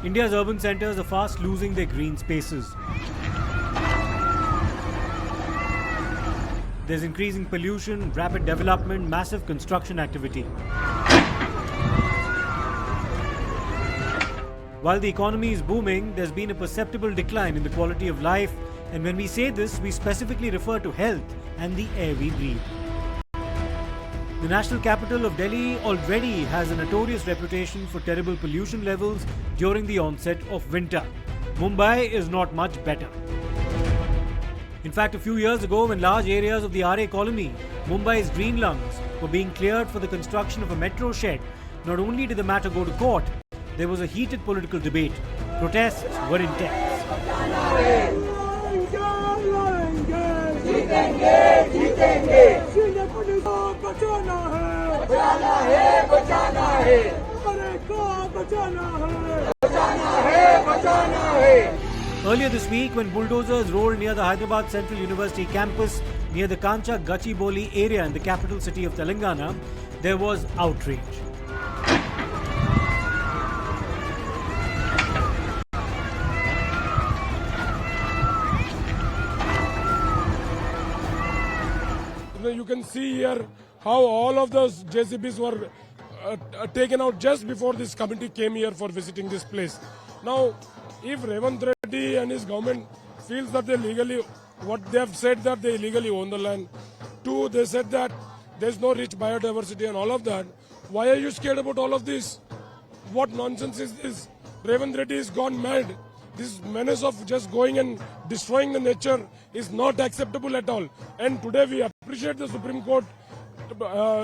India's urban centres are fast losing their green spaces. There's increasing pollution, rapid development, massive construction activity. While the economy is booming, there's been a perceptible decline in the quality of life, and when we say this, we specifically refer to health and the air we breathe. The national capital of Delhi already has a notorious reputation for terrible pollution levels during the onset of winter. Mumbai is not much better. In fact, a few years ago, when large areas of the RA colony, Mumbai's green lungs, were being cleared for the construction of a metro shed, not only did the matter go to court, there was a heated political debate. Protests were intense. Earlier this week, when bulldozers rolled near the Hyderabad Central University campus near the Kancha Gachibowli area in the capital city of Telangana, there was outrage. You can see here how all of those JCBs were taken out just before this committee came here for visiting this place. Now, if Revant Reddy and his government feels that they legally, what they have said that they illegally own the land, two, they said that there's no rich biodiversity and all of that, why are you scared about all of this? What nonsense is this? Revant Reddy is gone mad. This menace of just going and destroying the nature is not acceptable at all. And today we appreciate the Supreme Court.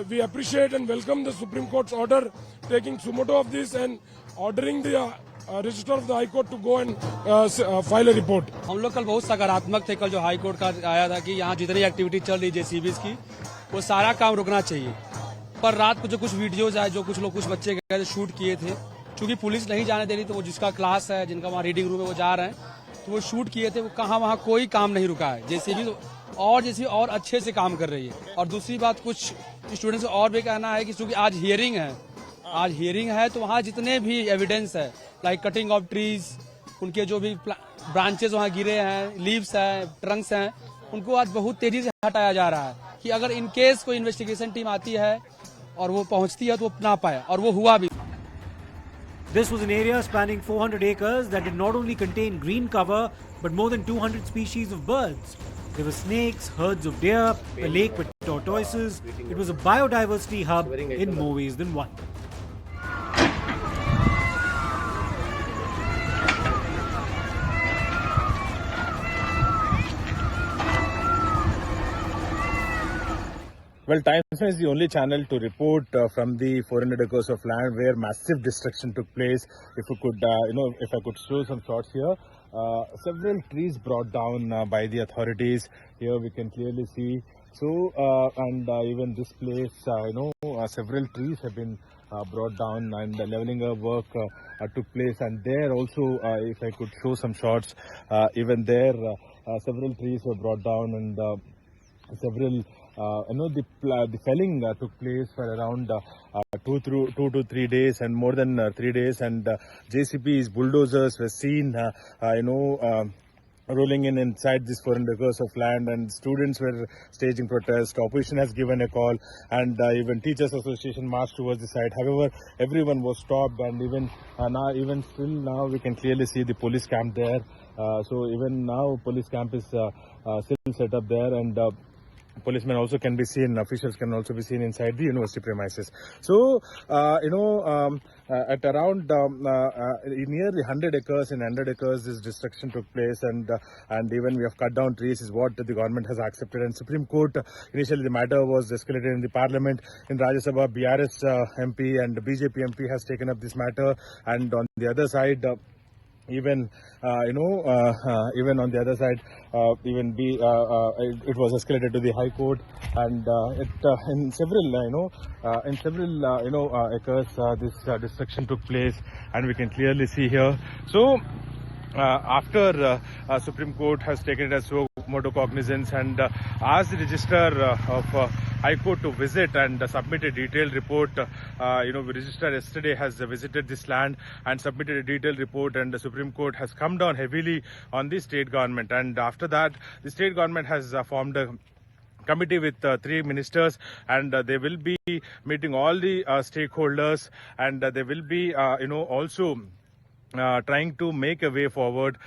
We appreciate and welcome the Supreme Court's order taking sumoto of this and ordering the Registrar of the High Court to go and file a report. हम लोग कल बहुत सकारात्मक थे। कल जो high court का आया था कि यहाँ जितनी एक्टिविटी चल रही जेसीबीज की वो सारा काम रुकना चाहिए। पर रात को जो कुछ वीडियोज आए, जो कुछ लोग कुछ बच्चे गए थे शूट किए थे, चूंकि पुलिस नहीं जाने दे रही तो वो जिसका क्लास है, जिनका वहाँ रीडिंग रूम है वो जा रहे हैं, तो वो शूट किए थे। वो कहाँ वहाँ कोई काम नहीं रुका है। जेसीबी और अच्छे से काम कर रही है। और दूसरी बात, कुछ स्टूडेंट्स और भी कहना है कि चूंकि आज हियरिंग है तो वहाँ जितने भी एविडेंस है लाइक कटिंग ऑफ ट्रीज, उनके जो भी ब्रांचेस वहाँ गिरे हैं, लीव्स हैं, ट्रंक्स हैं, उनको आज बहुत तेजी से हटाया जा रहा है कि अगर इन केस कोई इन्वेस्टिगेशन टीम आती है और वो पहुंचती है तो वो ना पाए, और वो हुआ भी। This was an area spanning 400 acres that did not only contain green cover but more than 200 species of birds. There were snakes, herds of deer, a lake with tortoises. It was a biodiversity hub in more ways than one. Well, Times is the only channel to report from the 400 acres of land where massive destruction took place. If you could, if I could show some shots here, several trees brought down by the authorities. Here we can clearly see. So, and even this place, several trees have been brought down, and the leveling work took place. And there also, if I could show some shots, even there, several trees were brought down, and several. The felling took place for around 2 to 3 days and more than 3 days, and JCBs, bulldozers were seen, rolling inside this 400 acres of land, and students were staging protests. Opposition has given a call, and even Teachers Association marched towards the site. However, everyone was stopped, and even still now we can clearly see the police camp there. So even now police camp is still set up there, and policemen also can be seen, officials can also be seen inside the university premises. So, at around nearly 100 acres, in 100 acres, this destruction took place, and even we have cut down trees is what the government has accepted. And Supreme Court, initially the matter was escalated in the Parliament. In Rajya Sabha, BRS MP and BJP MP has taken up this matter, and on the other side, even on the other side, it was escalated to the High Court, and in several acres this destruction took place, and we can clearly see here. So after Supreme Court has taken it as so modo cognizance and asked the Registrar of High Court to visit and submit a detailed report. The Registrar yesterday has visited this land and submitted a detailed report, and the Supreme Court has come down heavily on the state government. And after that, the state government has formed a committee with 3 ministers, and they will be meeting all the stakeholders, and they will be also trying to make a way forward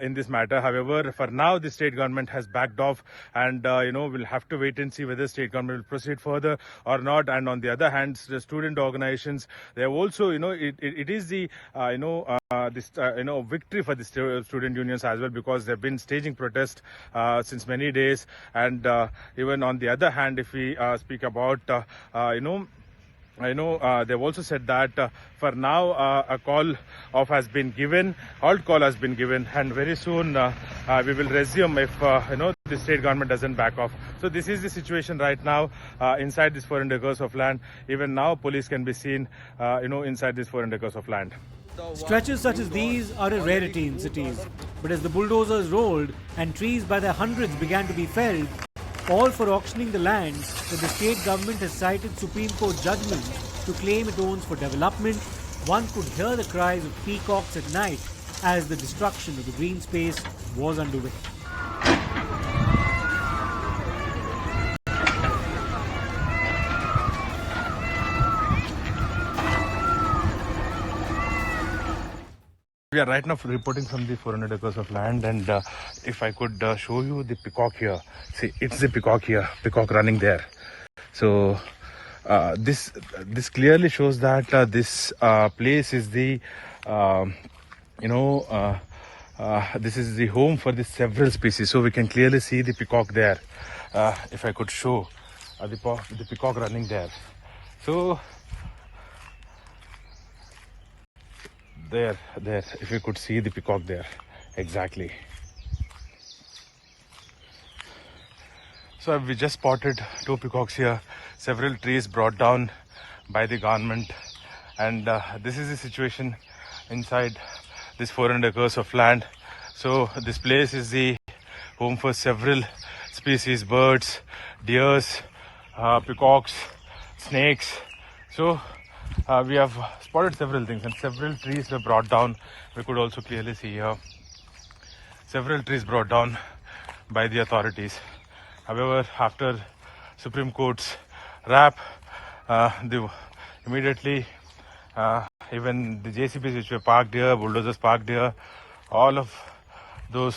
in this matter. However, for now, the state government has backed off, and we'll have to wait and see whether state government will proceed further or not. And on the other hand, the student organizations, they have also, it is the victory for the student unions as well, because they've been staging protest since many days. And even on the other hand, if we speak about they've also said that for now a call off has been given, halt call has been given, and very soon we will resume if the state government doesn't back off. So this is the situation right now inside this 400 acres of land. Even now, police can be seen, inside this 400 acres of land. Stretches such as these are a rarity in cities, but as the bulldozers rolled and trees by the hundreds began to be felled, all for auctioning the land that the state government has cited Supreme Court judgments to claim it owns for development, one could hear the cries of peacocks at night as the destruction of the green space was underway. We are right now reporting from the 400 acres of land, and if I could show you the peacock here. See, it's the peacock here, peacock running there. So this clearly shows that this place is the this is the home for the several species. So we can clearly see the peacock there. If I could show the peacock running there. So there, if you could see the peacock there, exactly. So we just spotted 2 peacocks here, several trees brought down by the government, and this is the situation inside this 400 acres of land. So this place is the home for several species, birds, deers, peacocks, snakes. So we have spotted several things, and several trees were brought down. We could also clearly see here several trees brought down by the authorities. However, after Supreme Court's wrap, immediately even the JCBs which were parked here, bulldozers parked here, all of those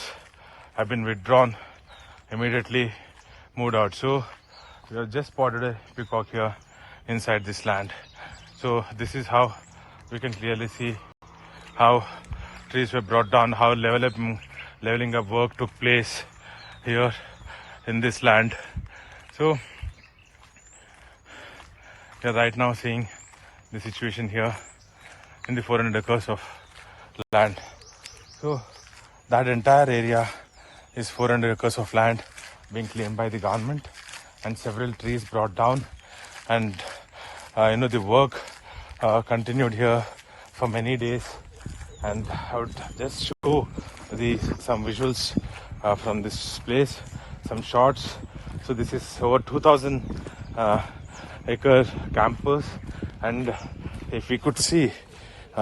have been withdrawn, immediately moved out. So we have just spotted a peacock here inside this land. So this is how we can clearly see how trees were brought down, how leveling up work took place here in this land. So we are right now seeing the situation here in the 400 acres of land. So that entire area is 400 acres of land being claimed by the government, and several trees brought down, and the work continued here for many days. And I would just show some visuals from this place, some shots. So this is over 2,000 acre campus, and if we could see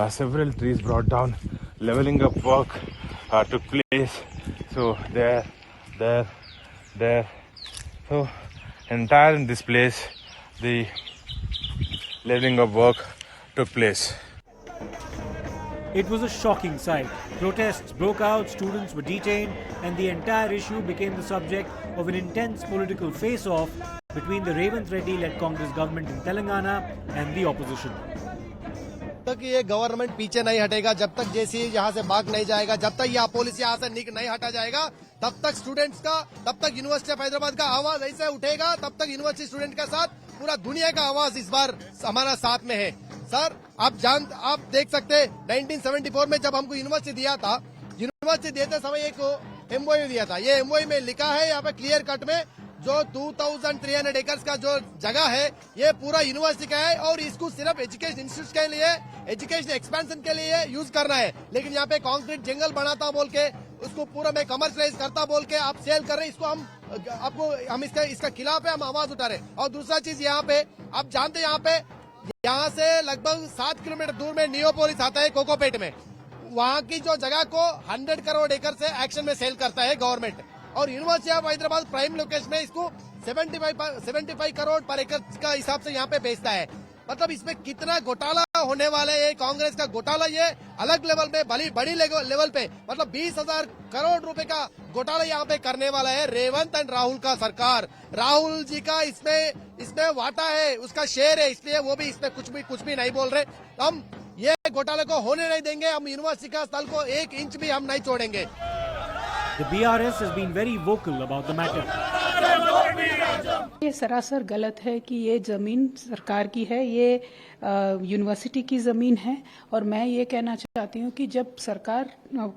several trees brought down, leveling up work took place. So there. So entire in this place, the leveling of work took place. It was a shocking sight. Protests broke out, students were detained, and the entire issue became the subject of an intense political face-off between the Revanth Reddy-led Congress government in Telangana and the opposition. तक ये government पीछे नहीं हटेगा, जब तक जेसी यहाँ से भाग नहीं जाएगा, जब तक यह पुलिस यहाँ से नहीं हटा जाएगा, तब तक स्टूडेंट्स का, तब तक यूनिवर्सिटी ऑफ हैदराबाद का आवाज ऐसे उठेगा, तब तक यूनिवर्सिटी स्टूडेंट का साथ पूरा दुनिया का आवाज इस बार हमारा साथ में है। सर आप देख सकते 1974 में जब हमको यूनिवर्सिटी दिया था, यूनिवर्सिटी देते समय एक एमओयू दिया था। ये एमओयू में लिखा है यहाँ पे क्लियर कट में जो 2300 एकर्स का जो जगह है ये पूरा यूनिवर्सिटी का है और इसको सिर्फ एजुकेशन इंस्टीट्यूट के लिए, एजुकेशन एक्सपेंशन के लिए यूज करना है। लेकिन यहाँ पे कंक्रीट जंगल बनाता बोल के उसको पूरा मैं कमर्शियलाइज करता बोल के आप सेल कर रहे हैं, इसको हम इसका खिलाफ है, हम आवाज उठा रहे हैं। और दूसरा चीज यहाँ पे आप जानते हैं यहाँ से लगभग 7 किलोमीटर दूर में नियोपोलिस आता है कोकोपेट में, वहाँ की जो जगह को 100 करोड़ एकड़ से एक्शन में सेल करता है गवर्नमेंट और university of Hyderabad prime location में इसको 75 करोड़ पर एकड़ का हिसाब से यहाँ पे बेचता है। मतलब इसमें कितना घोटाला होने वाला है, कांग्रेस का घोटाला ये अलग लेवल पे बड़ी लेवल पे मतलब 20,000 करोड़ रुपए का घोटाला यहाँ पे करने वाला है रेवंत एंड राहुल का सरकार। राहुल जी का इसमें वाटा है, उसका शेयर है, इसलिए वो भी इसमें कुछ भी नहीं बोल रहे। हम ये घोटाले को होने नहीं देंगे, हम यूनिवर्सिटी का स्थल को 1 इंच भी हम नहीं छोड़ेंगे। The BRS has been very vocal about the matter. ये सरासर गलत है कि ये ज़मीन सरकार की है, ये यूनिवर्सिटी की ज़मीन है। और मैं ये कहना चाहती हूँ कि जब सरकार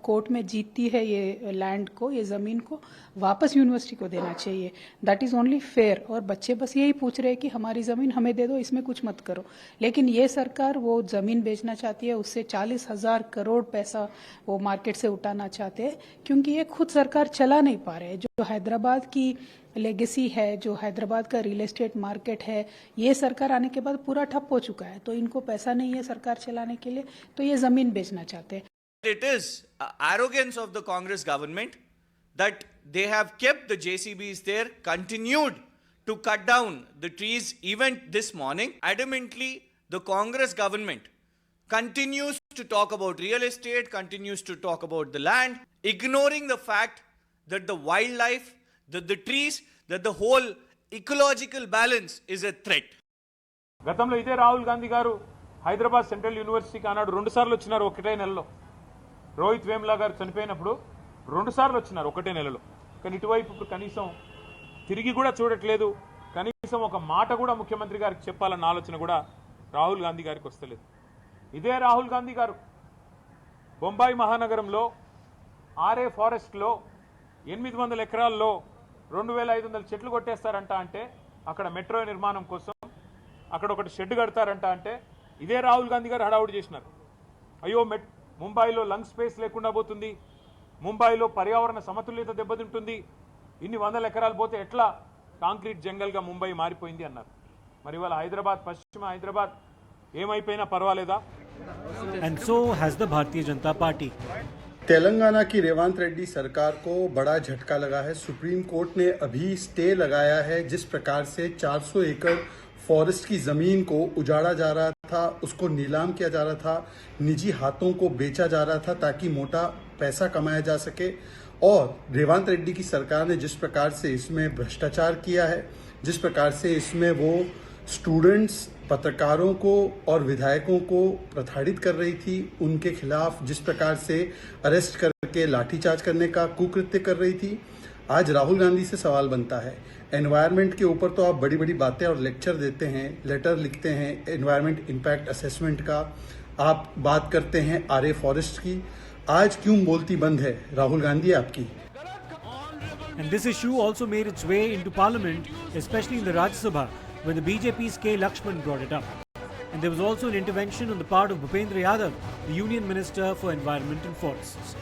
कोर्ट में जीतती है ये लैंड को, ये ज़मीन को वापस यूनिवर्सिटी को देना चाहिए। That is only fair. और बच्चे बस यही पूछ रहे हैं कि हमारी ज़मीन हमें दे दो, इसमें कुछ मत करो। लेकिन ये सरकार वो ज़मीन बेचना चाहती है, उससे 40,000 करोड़ पैसा वो मार्केट से उठाना चाहते हैं, क्योंकि ये खुद सरकार चला नहीं पा रहे। जो हैदराबाद की लेगेसी है, जो हैदराबाद का रियल एस्टेट मार्केट है, ये सरकार आने के बाद पूरा ठप हो चुका है। तो इनको पैसा नहीं है सरकार चलाने के लिए, तो ये जमीन बेचना चाहते हैं। It is arrogance of the Congress government that they have kept the JCBs there, continued to cut down the trees even this morning. Adamantly, the Congress government continues to talk about real estate, continues to talk about the land, ignoring the fact that the wildlife, that the trees, that the whole ecological balance is a threat. గతంలో ఇదే రాహుల్ గాంధీ గారు Hyderabad central యూనివర్సిటీకి ఆనాడు 2 సార్లు వచ్చినారు ఒకటే నెలలో. రోహిత్ వేమ్లా గారు చనిపోయినప్పుడు 2 సార్లు వచ్చినారు ఒకటే నెలలో. కానీ ఇటువైపు ఇప్పుడు కనీసం తిరిగి కూడా చూడట్లేదు. కనీసం ఒక మాట కూడా ముఖ్యమంత్రి గారికి చెప్పాలన్న ఆలోచన కూడా రాహుల్ గాంధీ గారికి వస్తలేదు. ఇదే రాహుల్ గాంధీ గారు బొంబాయి మహానగరంలో ఆర్ఏ ఫారెస్ట్లో 800 ఎకరాల్లో 2,500 చెట్లు కొట్టేస్తారంట. అంటే అక్కడ మెట్రో నిర్మాణం కోసం అక్కడ ఒకటి షెడ్ కడతారంట. అంటే ఇదే రాహుల్ గాంధీ గారు హడావుడి చేసినారు. అయ్యో ముంబైలో లంగ్ స్పేస్ లేకుండా పోతుంది, ముంబైలో పర్యావరణ సమతుల్యత దెబ్బతింటుంది, ఇన్ని 100 ఎకరాలు పోతే ఎట్లా కాంక్రీట్ జంగల్గా ముంబై మారిపోయింది అన్నారు. మరి ఇవాళ హైదరాబాద్, పశ్చిమ హైదరాబాద్ ఏమైపోయినా పర్వాలేదా? And so has the Bharatiya Janata Party. Telangana की रेवंत रेड्डी सरकार को बड़ा झटका लगा है। सुप्रीम कोर्ट ने अभी स्टे लगाया है। जिस प्रकार से 400 एकड़ फॉरेस्ट की जमीन को उजाड़ा जा रहा था, उसको नीलाम किया जा रहा था, निजी हाथों को बेचा जा रहा था ताकि मोटा पैसा कमाया जा सके, और रेवंत रेड्डी की सरकार ने जिस प्रकार से इसमें भ्रष्टाचार किया है, जिस प्रकार से इसमें वो स्टूडेंट्स, पत्रकारों को और विधायकों को प्रताड़ित कर रही थी, उनके खिलाफ जिस प्रकार से अरेस्ट करके लाठीचार्ज करने का कुकृत्य कर रही थी, आज राहुल गांधी से सवाल बनता है। एनवायरनमेंट के ऊपर तो आप बड़ी बड़ी बातें और लेक्चर देते हैं, लेटर लिखते हैं एनवायरनमेंट इम्पैक्ट असेसमेंट का, आप बात करते हैं आरए फॉरेस्ट की, आज क्यों बोलती बंद है राहुल गांधी आपकी? And this issue also made its way into Parliament, especially in the Rajya Sabha, when the BJP's K. Lakshman brought it up. And there was also an intervention on the part of Bhupendra Yadav, the Union Minister for Environment and Forests.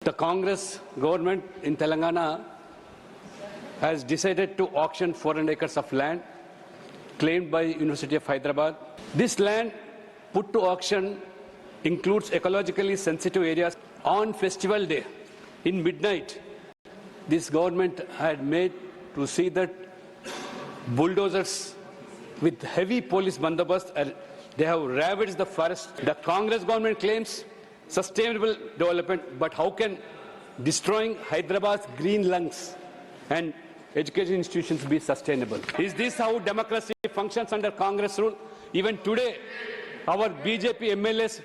The Congress government in Telangana has decided to auction 400 acres of land claimed by University of Hyderabad. This land put to auction includes ecologically sensitive areas. On festival day, in midnight, this government had made to see that bulldozers with heavy police bandobast, they have ravaged the forest. The Congress government claims sustainable development, but how can destroying Hyderabad's green lungs and education institutions be sustainable? Is this how democracy functions under Congress rule? Even today, our BJP MLAs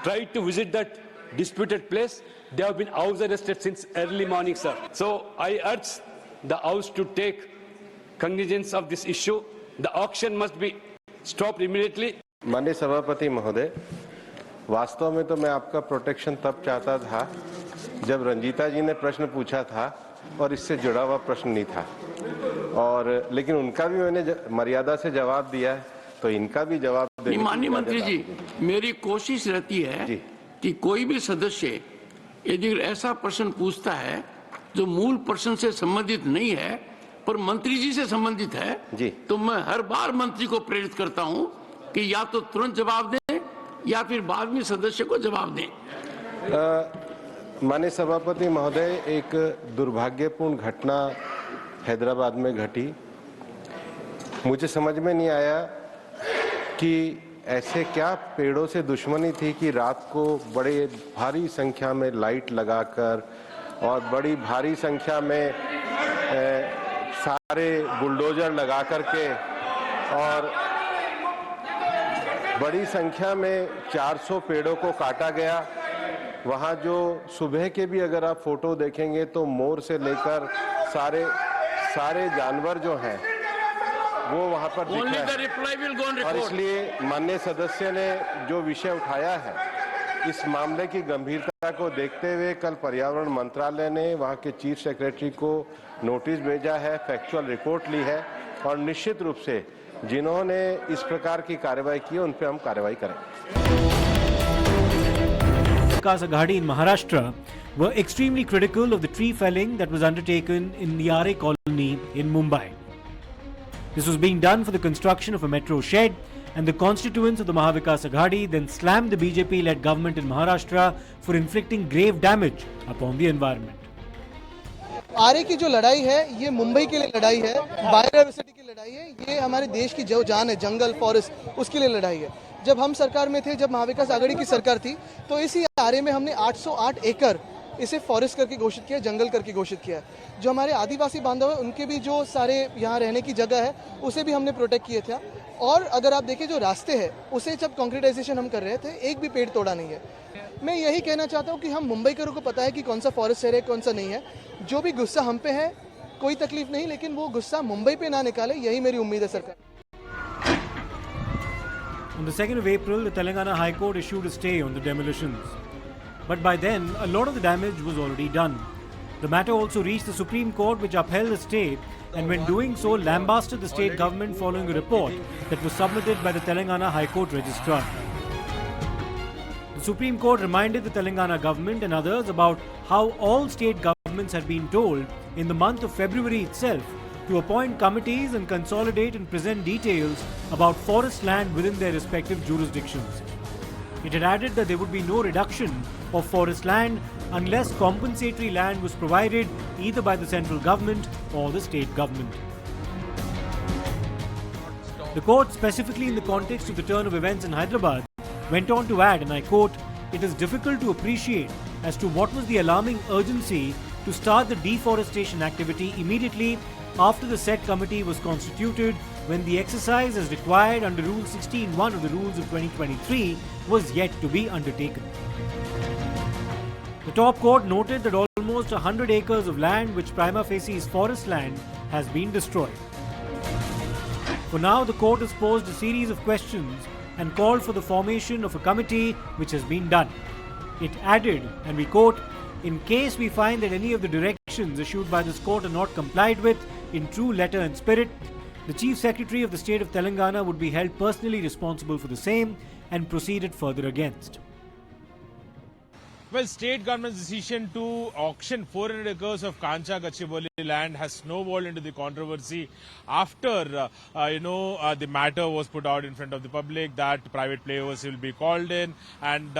tried to visit that disputed place. They have been house arrested since early morning, sir. So I urge the House to take cognizance of this issue. The auction must be stopped immediately. माननीय सभापति महोदय, वास्तव में तो मैं आपका protection तब चाहता था जब रंजीता जी ने प्रश्न पूछा था और इससे जुड़ा हुआ प्रश्न नहीं था। और लेकिन उनका भी मैंने मर्यादा से जवाब दिया है, तो इनका भी जवाब देने की माननीय मंत्री जी, मेरी कोशिश रहती है कि कोई भी सदस्य यदि ऐसा प्रश्न पूछता है जो मूल प्रश्न से संबंधित नहीं है पर मंत्री जी से संबंधित है जी, तो मैं हर बार मंत्री को प्रेरित करता हूं कि या तो तुरंत जवाब दें या फिर बाद में सदस्य को जवाब दें। माननीय सभापति महोदय, एक दुर्भाग्यपूर्ण घटना हैदराबाद में घटी। मुझे समझ में नहीं आया कि ऐसे क्या पेड़ों से दुश्मनी थी कि रात को बड़े भारी संख्या में लाइट लगाकर और बड़ी भारी संख्या में सारे बुलडोजर लगा करके और बड़ी संख्या में 400 पेड़ों को काटा गया। वहाँ जो सुबह के भी अगर आप फोटो देखेंगे तो मोर से लेकर सारे जानवर जो हैं वो वहाँ पर दिख रहे हैं। और इसलिए माननीय सदस्य ने जो विषय उठाया है, इस मामले की गंभीरता को देखते हुए कल पर्यावरण मंत्रालय ने वहाँ के चीफ सेक्रेटरी को नोटिस भेजा है, फैक्चुअल रिपोर्ट ली है और निश्चित रूप से जिन्होंने इस प्रकार की कार्रवाई की उन पर हम कार्रवाई करें। Vikas Aghadi in Maharashtra were extremely critical of the tree felling that was undertaken in the RA colony in Mumbai. This was being done for the construction of a metro shed, and the constituents of the Mahavikas Aghadi then slammed the BJP-led government in Maharashtra for inflicting grave damage upon the environment. आरए की जो लड़ाई है ये मुंबई के लिए लड़ाई है, बायोडाइवर्सिटी की लड़ाई है, ये हमारे देश की जो जान है, जंगल फॉरेस्ट, उसके लिए लड़ाई है। जब हम सरकार में थे, जब महाविकास आघाड़ी की सरकार थी, तो इसी आरए में हमने 808 एकड़ इसे फॉरेस्ट करके घोषित किया, जंगल करके घोषित किया। जो हमारे आदिवासी बांधव है उनके भी जो सारे यहाँ रहने की जगह है उसे भी हमने प्रोटेक्ट किए थे। और अगर आप देखें जो रास्ते हैं उसे जब कंक्रीटाइजेशन हम कर रहे थे, एक भी पेड़ तोड़ा नहीं है। मैं यही कहना चाहता हूँ कि हम मुंबईकरों को पता है कि कौन सा फॉरेस्ट एरिया कौन सा नहीं है। जो भी गुस्सा हम पे है कोई तकलीफ नहीं, लेकिन वो गुस्सा मुंबई पे ना निकाले, यही मेरी उम्मीद है सरकार। On the 2nd of April, the Telangana High Court issued a stay on the demolitions. But by then, a lot of the damage was already done. The matter also reached the Supreme Court, which upheld the stay, and when doing so, lambasted the state government following a report that was submitted by the Telangana High Court Registrar. The Supreme Court reminded the Telangana government and others about how all state governments had been told in the month of February itself to appoint committees and consolidate and present details about forest land within their respective jurisdictions. It had added that there would be no reduction of forest land unless compensatory land was provided either by the central government or the state government. The court, specifically in the context of the turn of events in Hyderabad, went on to add, and I quote, "It is difficult to appreciate as to what was the alarming urgency to start the deforestation activity immediately after the said committee was constituted, when the exercise as required under Rule 16(1) of the Rules of 2023 was yet to be undertaken." The top court noted that almost 100 acres of land which prima facie is forest land has been destroyed. For now, the court has posed a series of questions and called for the formation of a committee, which has been done. It added, and we quote, "In case we find that any of the directions issued by this court are not complied with in true letter and spirit, the Chief Secretary of the state of Telangana would be held personally responsible for the same and proceeded further against." Well, state government's decision to auction 400 acres of Kancha Gachibowli land has snowballed into the controversy after, the matter was put out in front of the public that private players will be called in. And,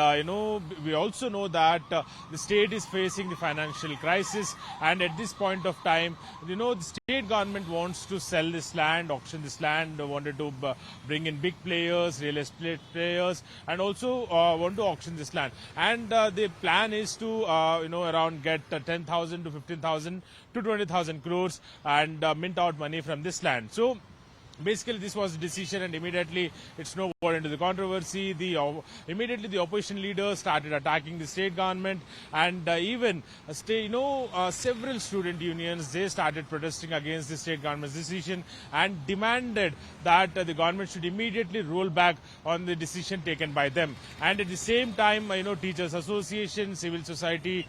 we also know that the state is facing the financial crisis. And at this point of time, the state government wants to sell this land, auction this land, wanted to bring in big players, real estate players, and also want to auction this land. And the plan is to, around get 10,000 to 15,000 to 20,000 crores and mint out money from this land. So, Basically, this was a decision, and immediately it snowballed into the controversy. Immediately the opposition leaders started attacking the state government, and even several student unions, they started protesting against the state government's decision and demanded that the government should immediately roll back on the decision taken by them. And at the same time, teachers associations, civil society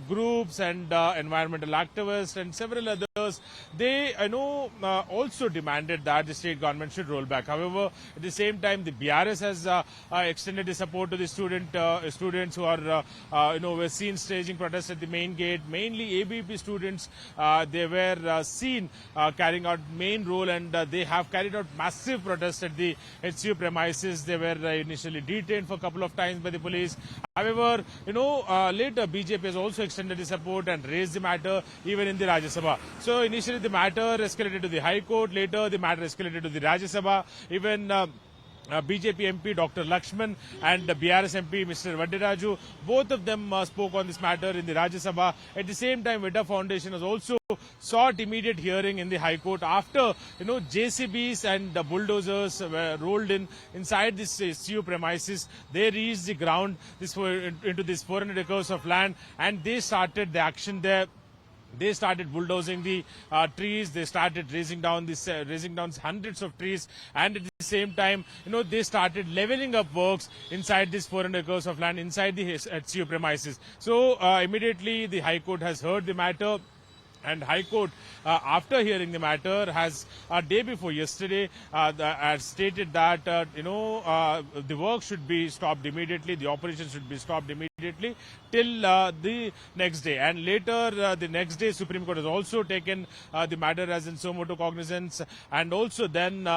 groups, and environmental activists and several others, they also demanded that the state government should roll back. However, at the same time, the BRS has extended the support to the students who are were seen staging protests at the main gate. Mainly ABP students, they were seen carrying out main role, and they have carried out massive protests at the HCU premises. They were initially detained for a couple of times by the police. However, later BJP has also extended the support and raised the matter even in the Rajya Sabha. So initially the matter escalated to the High Court. Later the matter escalated to the Rajya Sabha. Even BJP MP Dr. Lakshman and the BRS MP Mr. Vadiraju, both of them spoke on this matter in the Rajya Sabha. At the same time, Veda Foundation has also sought immediate hearing in the High Court after JCBs and bulldozers were rolled inside this HCU premises. They reached the ground into this 400 acres of land, and they started the action there. They started bulldozing the trees. They started raising down hundreds of trees, and at the same time, they started leveling up works inside this 400 acres of land inside the HCU premises. So immediately the High Court has heard the matter. And High Court, after hearing the matter, has a day before yesterday has stated that the work should be stopped immediately, the operation should be stopped immediately till the next day. And later, the next day, Supreme Court has also taken the matter as in suo motu cognizance, and also then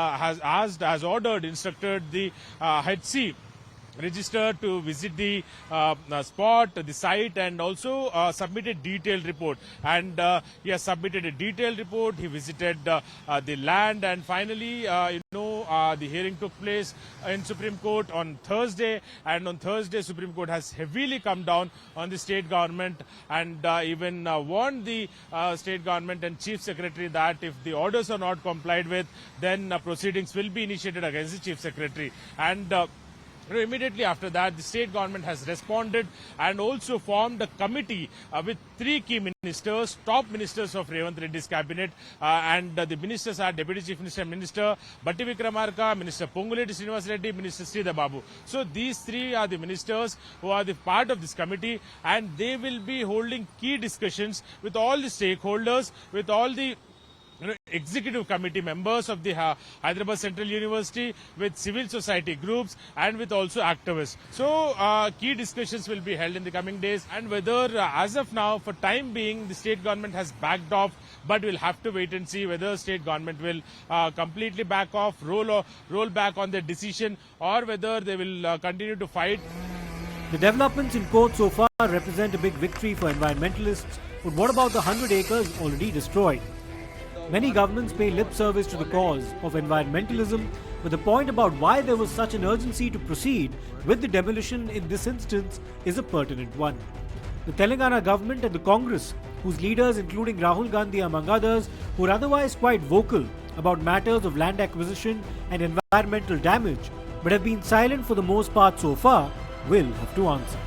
instructed the HC registered to visit the spot, the site, and also submit a detailed report. And he has submitted a detailed report. He visited the land, and finally, the hearing took place in Supreme Court on Thursday. And on Thursday, Supreme Court has heavily come down on the state government, and even warned the state government and Chief Secretary that if the orders are not complied with, then proceedings will be initiated against the Chief Secretary. And immediately after that, the state government has responded and also formed a committee with 3 key ministers, top ministers of Revanth Reddy's cabinet, and the ministers are Deputy Chief Minister Batti Vikramarka, Minister Ponguleti Srinivas Reddy, Minister Sridhar Babu. So these 3 are the ministers who are the part of this committee, and they will be holding key discussions with all the stakeholders, with all the executive committee members of the Hyderabad Central University, with civil society groups, and with also activists. So key discussions will be held in the coming days, and whether as of now, for time being, the state government has backed off, but we'll have to wait and see whether state government will completely back off, roll back on their decision, or whether they will continue to fight. The developments in court so far represent a big victory for environmentalists, but what about the 100 acres already destroyed? Many governments pay lip service to the cause of environmentalism, but the point about why there was such an urgency to proceed with the demolition in this instance is a pertinent one. The Telangana government and the Congress, whose leaders including Rahul Gandhi among others, who are otherwise quite vocal about matters of land acquisition and environmental damage, but have been silent for the most part so far, will have to answer.